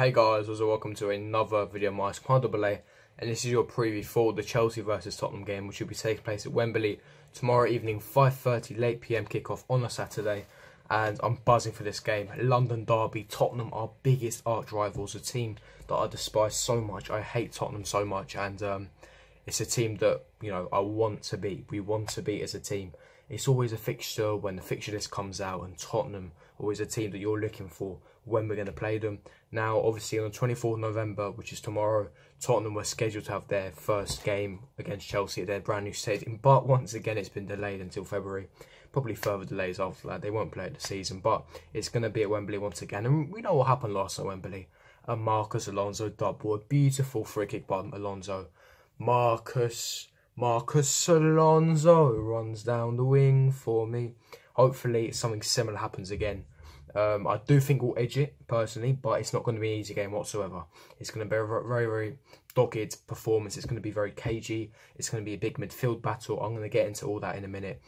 Hey guys, welcome to another video of mine, Double-A, and this is your preview for the Chelsea versus Tottenham game, which will be taking place at Wembley tomorrow evening, 5:30 late PM kickoff on a Saturday. And I'm buzzing for this game. London derby, Tottenham, our biggest arch rivals, a team that I despise so much. I hate Tottenham so much, and it's a team that I want to beat. We want to beat as a team. It's always a fixture when the fixture list comes out, and Tottenham always a team that you're looking for when we're going to play them. Now, obviously, on the 24th of November, which is tomorrow, Tottenham were scheduled to have their first game against Chelsea at their brand new stadium. But once again, it's been delayed until February. Probably further delays after that. They won't play it the season, but it's going to be at Wembley once again. And we know what happened last at Wembley. Marcus Alonso double, a beautiful free kick by Alonso. Marcus Alonso runs down the wing for me. Hopefully something similar happens again. I do think we'll edge it personally, but it's not going to be an easy game whatsoever. It's going to be a very, very dogged performance. It's going to be very cagey. It's going to be a big midfield battle. I'm going to get into all that in a minute.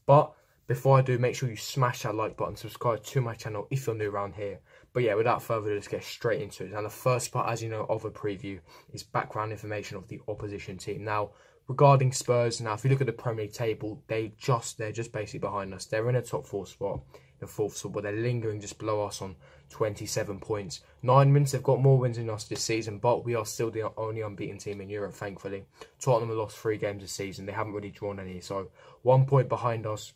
But before I do, make sure you smash that like button, subscribe to my channel if you're new around here. But yeah, without further ado, let's get straight into it. And the first part, as you know, of a preview is background information of the opposition team. Now, regarding Spurs, if you look at the Premier League table, they're just basically behind us. They're in a top 4 spot, the 4th spot, but they're lingering just below us on 27 points. 9 wins, they've got more wins than us this season, but we are still the only unbeaten team in Europe, thankfully. Tottenham have lost 3 games this season. They haven't really drawn any, so 1 point behind us.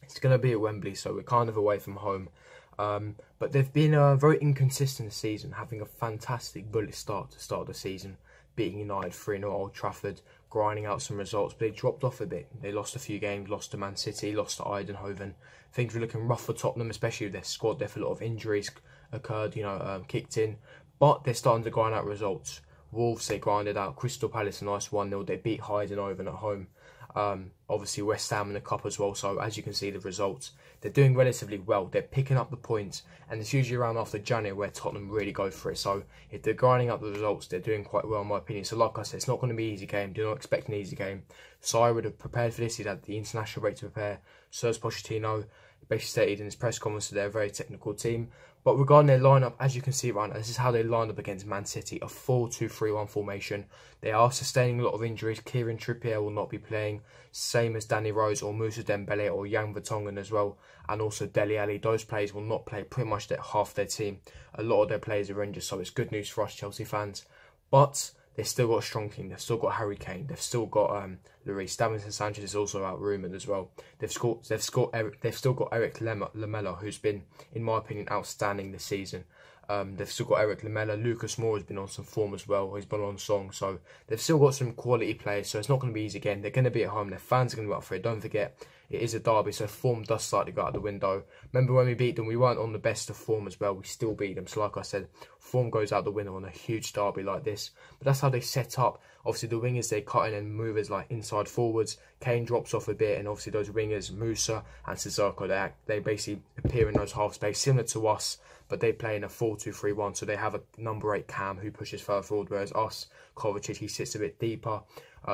It's going to be at Wembley, so we're kind of away from home. But they've been very inconsistent this season, having a fantastic bullet start to start the season, beating United 3-0 at Old Trafford, grinding out some results, but they dropped off a bit. They lost a few games, lost to Man City, lost to Eindhoven. Things were looking rough for Tottenham, especially with their squad. There a lot of injuries occurred, kicked in, but they're starting to grind out results. Wolves, they grinded out. Crystal Palace, a nice 1-0. They beat Eindhoven at home. Obviously West Ham in the cup as well, so as you can see the results, they're doing relatively well. They're picking up the points, and it's usually around after January where Tottenham really go for it. So if they're grinding up the results, they're doing quite well in my opinion. So like I said, it's not going to be an easy game. Do not expect an easy game. So I would have prepared for this. He'd had the international break to prepare. Serge Pochettino basically stated in his press conference that they're a very technical team. But regarding their lineup, as you can see right now, this is how they lined up against Man City, a 4-2-3-1 formation. They are sustaining a lot of injuries. Kieran Trippier will not be playing, same as Danny Rose or Moussa Dembele or Jan Vertonghen as well, and also Dele Alli. Those players will not play pretty much half their team. A lot of their players are injured, so it's good news for us Chelsea fans. But they've still got a strong team. They've still got Harry Kane. They've still got Lloris. Davinson Sanchez is also out rumoured as well. They've still got Eric Lamela, who's been, in my opinion, outstanding this season. They've still got Eric Lamela. Lucas Moura has been on some form as well. He's been on song. So they've still got some quality players. So it's not going to be easy again. They're going to be at home. Their fans are going to be up for it. Don't forget, it is a derby, so form does slightly go out the window. Remember when we beat them, we weren't on the best of form as well. We still beat them. So like I said, form goes out the window on a huge derby like this. But that's how they set up. Obviously, the wingers, they cut in and move as like inside forwards. Kane drops off a bit, and obviously those wingers, Moussa and Sissoko, they basically appear in those half space, similar to us, but they play in a 4-2-3-1. So they have a number 8 Cam who pushes further forward, whereas us, Kovacic, he sits a bit deeper.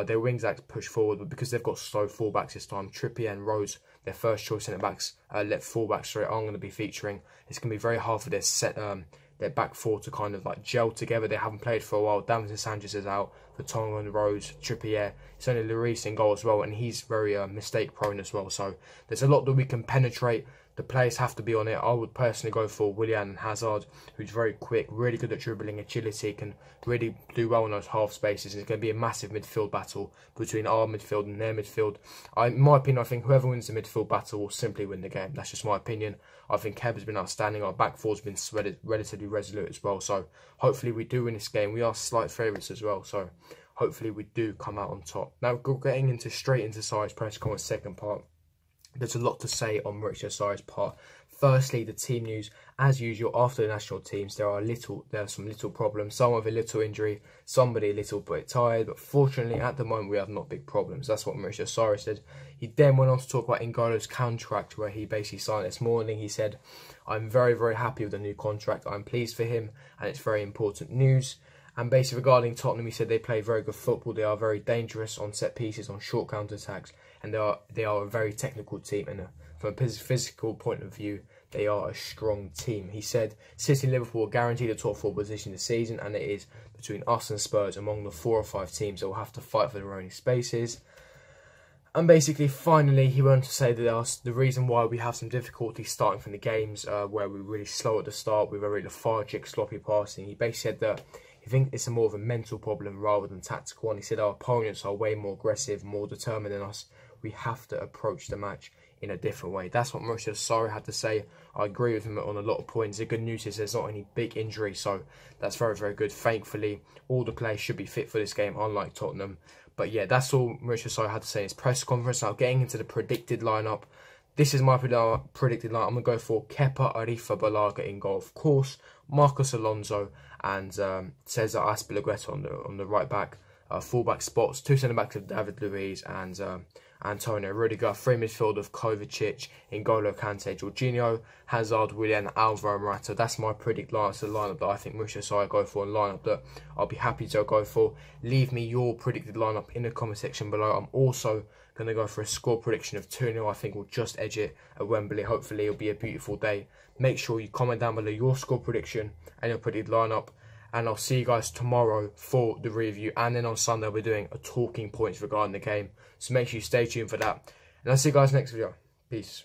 Their wings act push forward, but because they've got slow fullbacks this time, Trippier and Rose, their first choice centre backs, left fullbacks, sorry, I'm going to be featuring. It's going to be very hard for their back four to kind of like gel together. They haven't played for a while. Davinson Sanchez is out. Vertonghen, Rose, Trippier. It's only Lloris in goal as well, and he's very mistake prone as well. So there's a lot that we can penetrate. The players have to be on it. I would personally go for Willian and Hazard, who's very quick, really good at dribbling, agility, can really do well in those half spaces. It's going to be a massive midfield battle between our midfield and their midfield. In my opinion, I think whoever wins the midfield battle will simply win the game. That's just my opinion. I think Kev has been outstanding. Our back four's been relatively resolute as well. So hopefully we do win this game. We are slight favourites as well. So hopefully we do come out on top. Now, getting straight into Sarri's press conference second part. There's a lot to say on Maurizio Sarri's part. Firstly, the team news. As usual, after the national teams, there are some little problems. Some with a little injury, somebody a little bit tired. But fortunately, at the moment, we have not big problems. That's what Maurizio Sarri said. He then went on to talk about N'Golo's contract, where he basically signed this morning. He said, "I'm very, very happy with the new contract. I'm pleased for him, and it's very important news." And basically regarding Tottenham, he said they play very good football. They are very dangerous on set pieces, on short counter attacks, and they are a very technical team. And from a physical point of view, they are a strong team. He said, City and Liverpool are guaranteed a top 4 position this season, and it is between us and Spurs among the 4 or 5 teams that will have to fight for their own spaces. And basically, finally, he went on to say that the reason why we have some difficulty starting from the games, where we're really slow at the start, we're very lethargic, sloppy passing. He basically said that he thinks it's more of a mental problem rather than tactical. And he said our opponents are way more aggressive, more determined than us. We have to approach the match in a different way. That's what Mauricio Sarri had to say. I agree with him on a lot of points. The good news is there's not any big injuries, so that's very, very good. Thankfully, all the players should be fit for this game, unlike Tottenham. But yeah, that's all Mauricio Sarri had to say in his press conference. Now, getting into the predicted lineup. This is my predicted lineup. I'm going to go for Kepa Arrizabalaga in goal, of course. Marcos Alonso and Cesar Azpilicueta on the right back. Full-back spots. 2 centre-backs of David Luiz and Antonio Rudiger. 3 midfield of Kovacic, N'Golo Kante, Jorginho, Hazard, Willian, Alvaro Morata. That's my predict lineup. It's the lineup that I think Mauricio Sarri go for, and lineup that I'll be happy to go for. Leave me your predicted lineup in the comment section below. I'm also going to go for a score prediction of 2-0. I think we'll just edge it at Wembley. Hopefully it'll be a beautiful day. Make sure you comment down below your score prediction and your predicted lineup. And I'll see you guys tomorrow for the review. And then on Sunday, we're doing a talking points regarding the game. So make sure you stay tuned for that. And I'll see you guys next video. Peace.